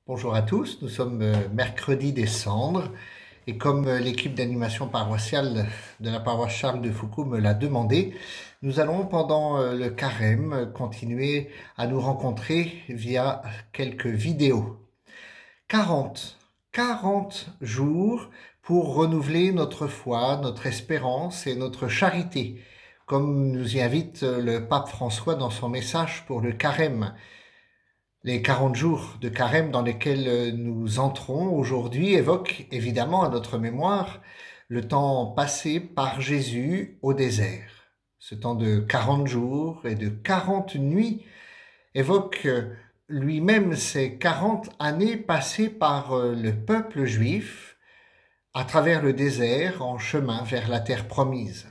Bonjour à tous, nous sommes mercredi des Cendres et comme l'équipe d'animation paroissiale de la paroisse Charles de Foucault me l'a demandé, nous allons pendant le carême continuer à nous rencontrer via quelques vidéos. 40, 40 jours pour renouveler notre foi, notre espérance et notre charité, comme nous y invite le pape François dans son message pour le carême. Les 40 jours de carême dans lesquels nous entrons aujourd'hui évoquent évidemment à notre mémoire le temps passé par Jésus au désert. Ce temps de 40 jours et de 40 nuits évoque lui-même ces 40 années passées par le peuple juif à travers le désert en chemin vers la terre promise.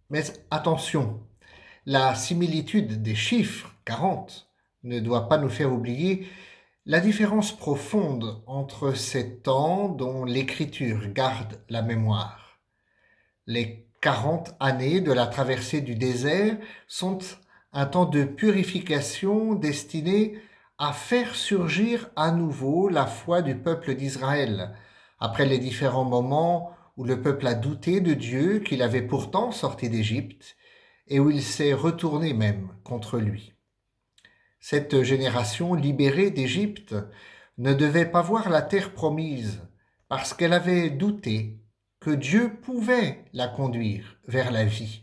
Mais attention, la similitude des chiffres 40 ne doit pas nous faire oublier la différence profonde entre ces temps dont l'Écriture garde la mémoire. Les 40 années de la traversée du désert sont un temps de purification destiné à faire surgir à nouveau la foi du peuple d'Israël, après les différents moments où le peuple a douté de Dieu qu'il avait pourtant sorti d'Égypte et où il s'est retourné même contre lui. Cette génération libérée d'Égypte ne devait pas voir la terre promise parce qu'elle avait douté que Dieu pouvait la conduire vers la vie.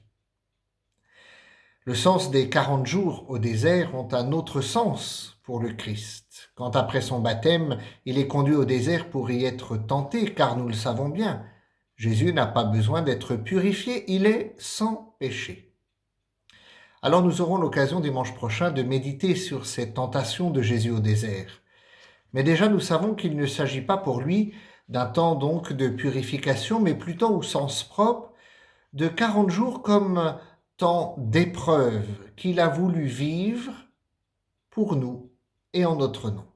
Le sens des 40 jours au désert ont un autre sens pour le Christ. Quand après son baptême, il est conduit au désert pour y être tenté, car nous le savons bien, Jésus n'a pas besoin d'être purifié, il est sans péché. Alors nous aurons l'occasion dimanche prochain de méditer sur ces tentations de Jésus au désert. Mais déjà nous savons qu'il ne s'agit pas pour lui d'un temps donc de purification, mais plutôt au sens propre de 40 jours comme temps d'épreuve qu'il a voulu vivre pour nous et en notre nom.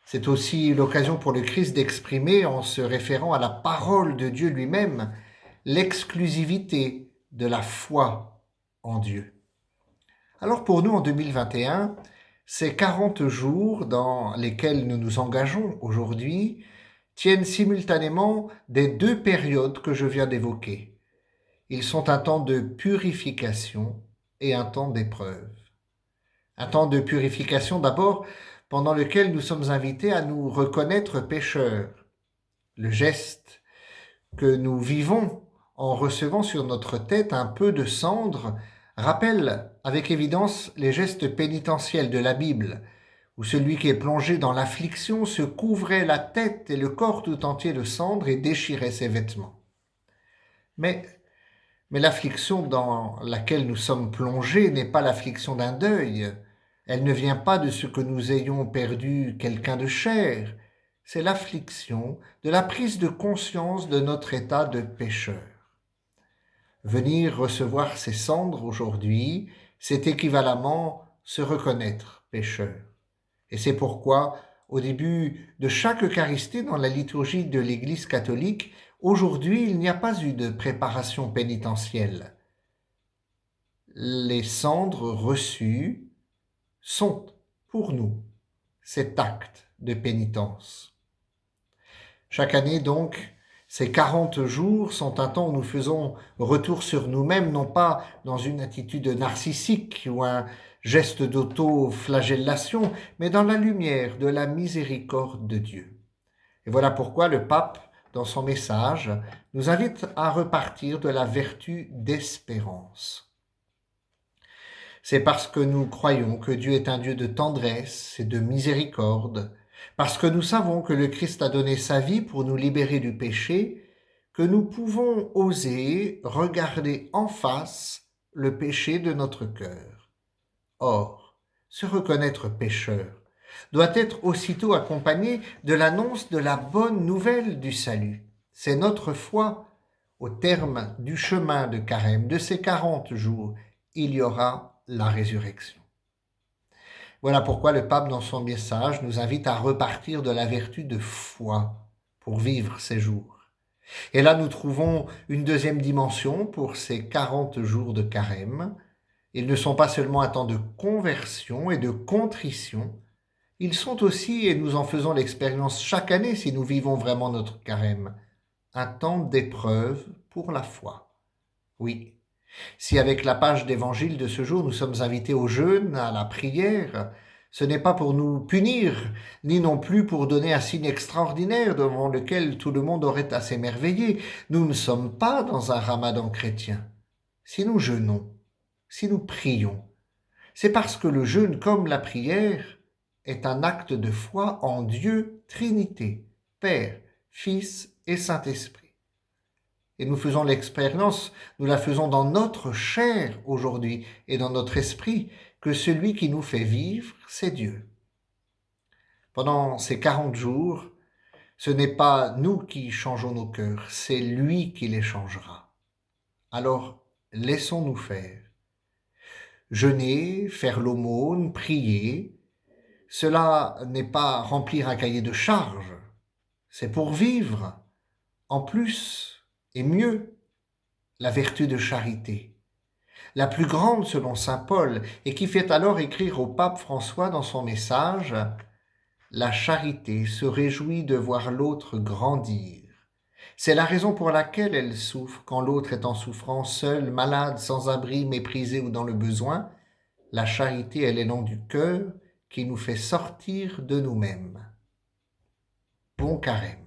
C'est aussi l'occasion pour le Christ d'exprimer, en se référant à la parole de Dieu lui-même, l'exclusivité de la foi en Dieu. Alors pour nous, en 2021, ces 40 jours dans lesquels nous nous engageons aujourd'hui tiennent simultanément des deux périodes que je viens d'évoquer. Ils sont un temps de purification et un temps d'épreuve. Un temps de purification d'abord, pendant lequel nous sommes invités à nous reconnaître pécheurs. Le geste que nous vivons en recevant sur notre tête un peu de cendre rappelle avec évidence les gestes pénitentiels de la Bible, où celui qui est plongé dans l'affliction se couvrait la tête et le corps tout entier de cendre et déchirait ses vêtements. Mais l'affliction dans laquelle nous sommes plongés n'est pas l'affliction d'un deuil. Elle ne vient pas de ce que nous ayons perdu quelqu'un de cher. C'est l'affliction de la prise de conscience de notre état de pécheur. Venir recevoir ces cendres aujourd'hui, c'est équivalemment se reconnaître pécheur. Et c'est pourquoi, au début de chaque Eucharistie dans la liturgie de l'Église catholique, aujourd'hui, il n'y a pas eu de préparation pénitentielle. Les cendres reçues sont, pour nous, cet acte de pénitence. Chaque année, donc, ces 40 jours sont un temps où nous faisons retour sur nous-mêmes, non pas dans une attitude narcissique ou un geste d'auto-flagellation, mais dans la lumière de la miséricorde de Dieu. Et voilà pourquoi le pape, dans son message, nous invite à repartir de la vertu d'espérance. C'est parce que nous croyons que Dieu est un Dieu de tendresse et de miséricorde, parce que nous savons que le Christ a donné sa vie pour nous libérer du péché, que nous pouvons oser regarder en face le péché de notre cœur. Or, se reconnaître pécheur doit être aussitôt accompagné de l'annonce de la bonne nouvelle du salut. C'est notre foi. Au terme du chemin de carême, de ces 40 jours, il y aura la résurrection. Voilà pourquoi le pape, dans son message, nous invite à repartir de la vertu de foi pour vivre ces jours. Et là, nous trouvons une deuxième dimension pour ces 40 jours de carême. Ils ne sont pas seulement un temps de conversion et de contrition, Ils sont aussi, et nous en faisons l'expérience chaque année si nous vivons vraiment notre carême, un temps d'épreuve pour la foi. Oui, si avec la page d'évangile de ce jour nous sommes invités au jeûne, à la prière, ce n'est pas pour nous punir, ni non plus pour donner un signe extraordinaire devant lequel tout le monde aurait à s'émerveiller. Nous ne sommes pas dans un ramadan chrétien. Si nous jeûnons, si nous prions, c'est parce que le jeûne, comme la prière, est un acte de foi en Dieu Trinité, Père, Fils et Saint-Esprit. Et nous faisons l'expérience, nous la faisons dans notre chair aujourd'hui et dans notre esprit, que celui qui nous fait vivre, c'est Dieu. Pendant ces 40 jours, ce n'est pas nous qui changeons nos cœurs, c'est lui qui les changera. Alors, laissons-nous faire. Jeûner, faire l'aumône, prier, cela n'est pas remplir un cahier de charges, c'est pour vivre, en plus et mieux, la vertu de charité, la plus grande selon saint Paul, et qui fait alors écrire au pape François dans son message « La charité se réjouit de voir l'autre grandir. C'est la raison pour laquelle elle souffre quand l'autre est en souffrance, seul, malade, sans abri, méprisé ou dans le besoin. La charité est l'élan du cœur qui nous fait sortir de nous-mêmes. » Bon carême.